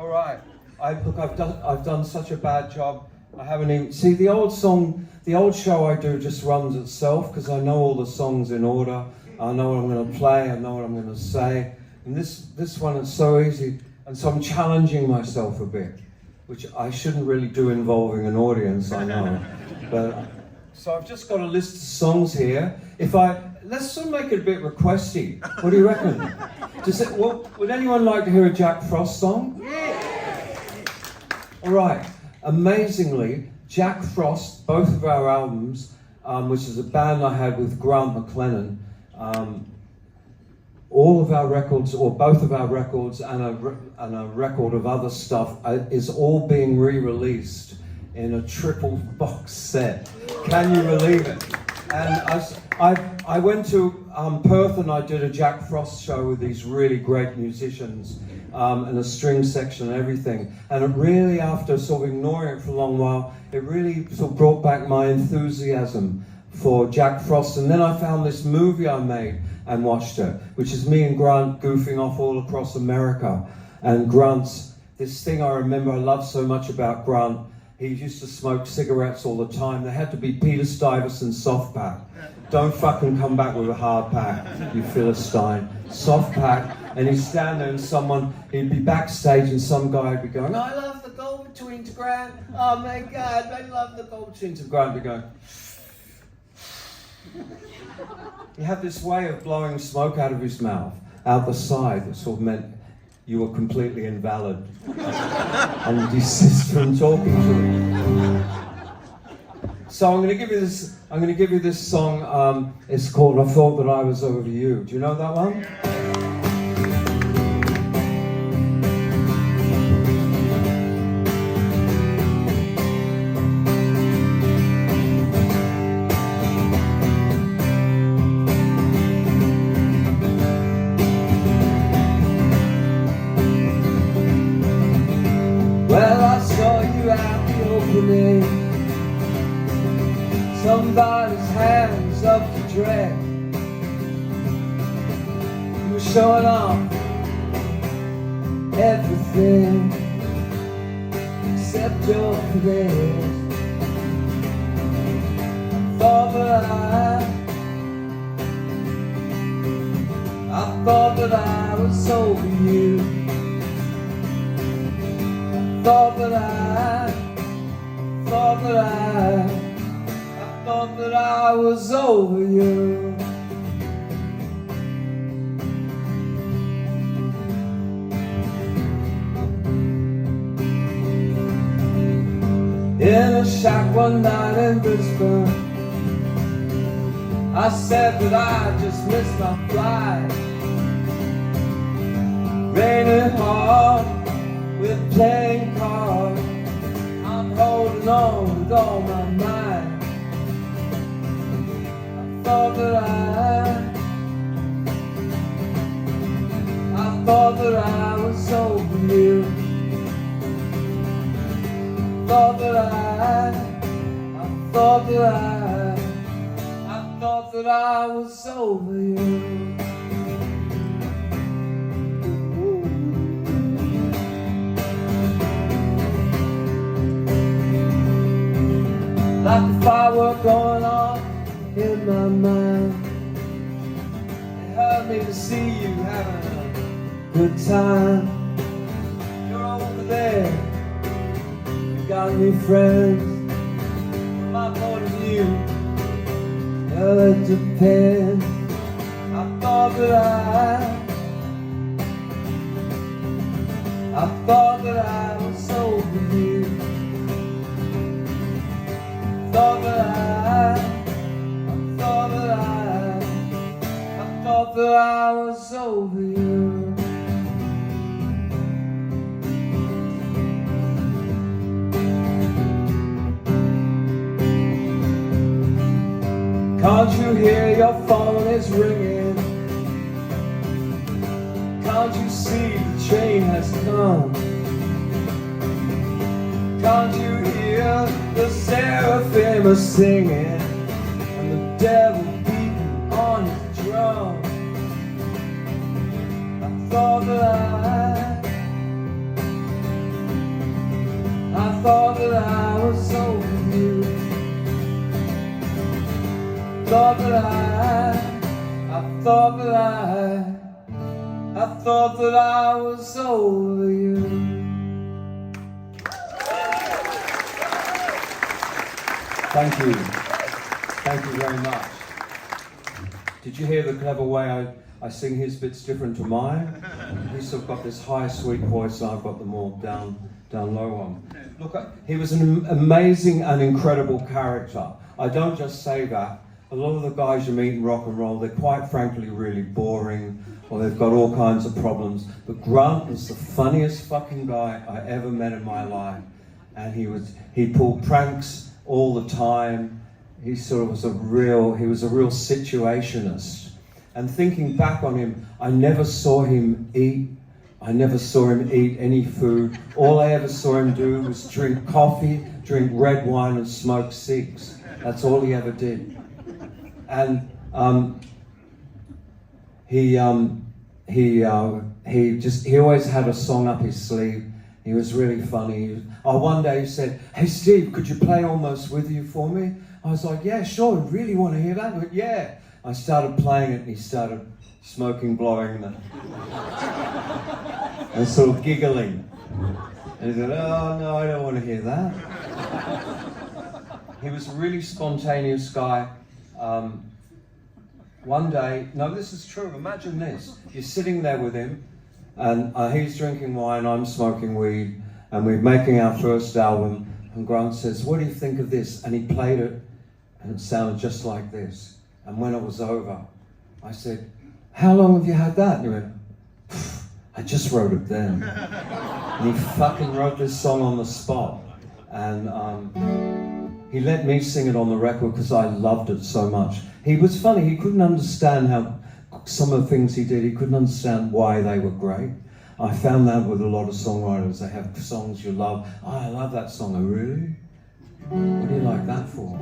All right. I've done such a bad job. I haven't even see the old song. The old show I do just runs itself because I know all the songs in order. I know what I'm going to play. I know what I'm going to say. And this one is so easy. And so I'm challenging myself a bit, which I shouldn't really do involving an audience. I know, but so I've just got a list of songs here. Let's sort of make it a bit requesty. What do you reckon? Would anyone like to hear a Jack Frost song? Yeah. All right. Amazingly, Jack Frost, both of our albums, which is a band I had with Grant McLennan, all of our records, or both of our records, and a record of other stuff is all being re-released in a triple box set. Can you believe it? And I went to Perth and I did a Jack Frost show with these really great musicians and a string section and everything. And it really, after sort of ignoring it for a long while, it really sort of brought back my enthusiasm for Jack Frost. And then I found this movie I made and watched it, which is me and Grant goofing off all across America. And Grant's, this thing I remember I loved so much about Grant, he used to smoke cigarettes all the time. They had to be Peter Stuyvesant soft pack. Don't fucking come back with a hard pack, you Philistine. Soft pack. And he'd stand there and he'd be backstage and some guy would be going, I love the go-between to Grant. Oh my God, I love the go-between to Grant. He'd be going, he had this way of blowing smoke out of his mouth, out the side, that sort of meant you were completely invalid and desist from talking to him. So I'm going to give you this song. It's called "I Thought That I Was Over You." Do you know that one? Well, I saw you at the opening. Somebody's hands up to drag. You were showing off everything except your face. I thought that I was over you. I thought that I was over you. In a shack one night in Brisbane, I said that I just missed my flight. Raining hard with playing cards, I'm holding on with all my might. I thought that I was over you. I thought that I was over you. Like a firework going on in my mind. It hurt me to see you having a good time. You're over there, you got new friends. From my point of view, well, it depends. I thought that I was over you. Thought that I was over you. Can't you hear your phone is ringing? Can't you see the train has come? Can't you hear the seraphim are singing and the devil beating on his drum? I thought that thought that I was over you. Thought that I thought that I was over you. Thank you. Thank you very much. Did you hear the clever way I sing his bits different to mine? He's sort of got this high, sweet voice, and I've got the more down low one. Look, he was an amazing and incredible character. I don't just say that. A lot of the guys you meet in rock and roll, they're quite frankly really boring, or they've got all kinds of problems. But Grant was the funniest fucking guy I ever met in my life. And he pulled pranks all the time. He sort of was a real situationist. And thinking back on him, I never saw him eat. I never saw him eat any food. All I ever saw him do was drink coffee, drink red wine, and smoke cigs. That's all he ever did. And he always had a song up his sleeve. He was really funny. One day he said, "Hey Steve, could you play Almost With You for me?" I was like, "Yeah, sure, I really want to hear that." But yeah. I started playing it and he started smoking, blowing and sort of giggling. And he said, "Oh no, I don't want to hear that." He was a really spontaneous guy. One day, no, this is true, imagine this. You're sitting there with him and he's drinking wine, I'm smoking weed, and we're making our first album, and Grant says, "What do you think of this?" And he played it and it sounded just like this. And when it was over, I said, "How long have you had that?" And he went, "I just wrote it then." And he fucking wrote this song on the spot. And he let me sing it on the record because I loved it so much. He was funny, he couldn't understand how some of the things he did, he couldn't understand why they were great. I found that with a lot of songwriters, they have songs you love. "Oh, I love that song." "Oh, really? What do you like that for?"